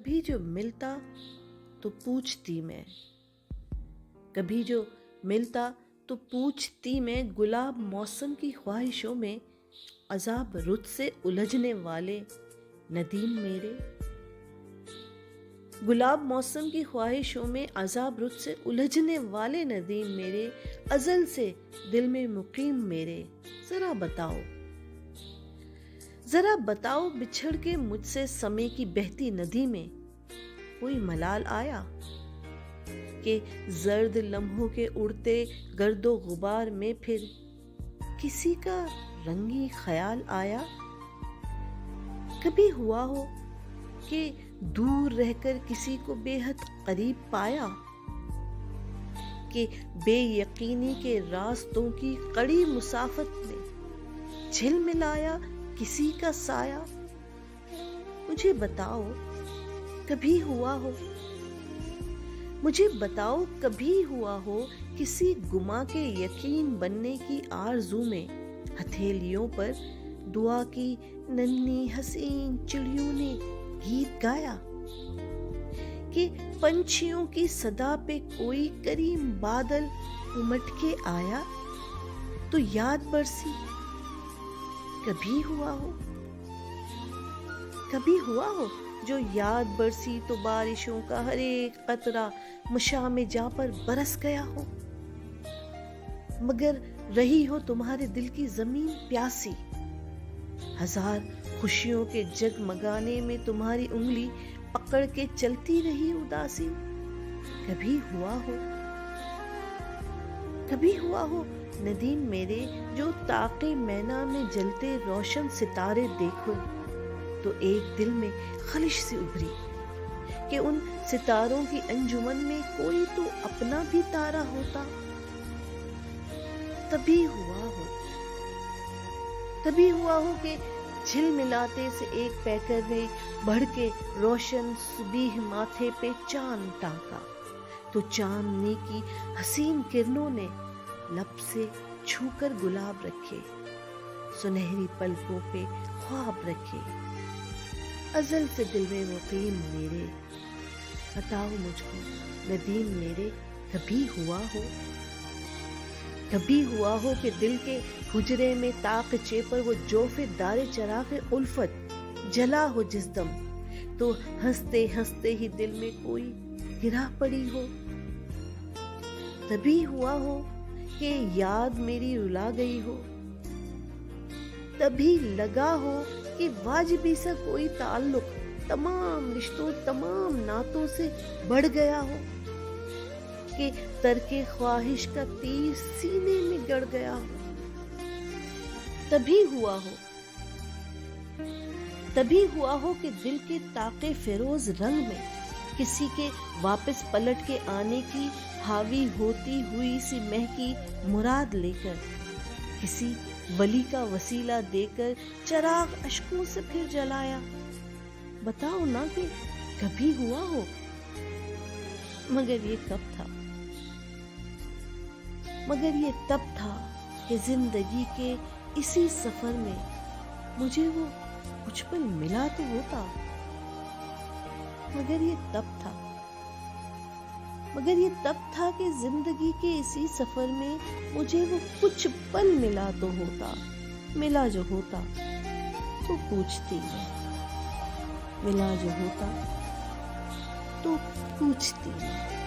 कभी जो मिलता तो पूछती मैं, कभी जो मिलता तो पूछती मैं, गुलाब मौसम की ख्वाहिशों में अजाब रुत से उलझने वाले नदीम मेरे। गुलाब मौसम की ख्वाहिशों में अजाब रुत से उलझने वाले नदीम मेरे, अजल से दिल में मुकीम मेरे। जरा बताओ बिछड़ के मुझसे समय की बहती नदी में कोई मलाल आया कि जर्द लम्हों के उड़ते गर्दो गुबार में फिर किसी का रंगी ख्याल आया। कभी हुआ हो कि दूर रहकर किसी को बेहद करीब पाया, कि बेयकीनी के रास्तों की कड़ी मुसाफत में झिलमिलाया किसी का साया। मुझे बताओ कभी हुआ हो, मुझे बताओ कभी हुआ हो किसी गुमा के यकीन बनने की आरज़ू में हथेलियों पर दुआ की नन्ही हसीन चिड़ियों ने गीत गाया, कि पंछियों की सदा पे कोई करीम बादल उमट के आया तो याद बरसी। कभी हुआ हो जो याद बरसी तो बारिशों का हर एक कतरा मशा में जा पर बरस गया हो, मगर रही हो तुम्हारे दिल की जमीन प्यासी। हजार खुशियों के जगमगाने में तुम्हारी उंगली पकड़ के चलती रही उदासी। कभी हुआ हो नदीम मेरे, जो ताक़े मैना में जलते रोशन सितारे देखो तो एक दिल में खलिश सी उभरी, कि उन सितारों की अंजुमन में कोई तो अपना भी तारा होता। तभी हुआ हो कि झिलमिलाते से एक पैकर ने बढ़ के रोशन सुबह माथे पे चांद टांका, तो चांदनी की हसीन किरणों ने लब से छूकर गुलाब रखे, सुनहरी पलकों पे ख्वाब रखे। अजल से दिल में मुकीम मेरे, बताओ मुझको नदीम मेरे, कभी हुआ हो कि दिल के हुजरे में ताकचे पर वो जोफे दारे चराग़ उल्फत जला हो जिस दम, तो हंसते हंसते ही दिल में कोई गिरा पड़ी हो। तभी हुआ हो कि याद मेरी रुला गई हो, तभी लगा हो कि वाजिबी सा कोई ताल्लुक तमाम रिश्तों तमाम नातों से बढ़ गया हो, कि तरके ख्वाहिश का तीर सीने में गड़ गया हो। तभी हुआ हो कि दिल के ताके फिरोज रंग में किसी के वापस पलट के आने की हावी होती हुई सी महकी मुराद लेकर, किसी वली का वसीला देकर चराग अश्कों से फिर जलाया। बताओ ना कि कभी हुआ हो, मगर ये तब था कि जिंदगी के इसी सफर में मुझे वो कुछ पल मिला तो होता। मगर ये तब था कि जिंदगी के इसी सफर में मुझे वो कुछ पल मिला तो होता। मिला जो होता तो पूछती मैं, मिला जो होता तो पूछती मैं।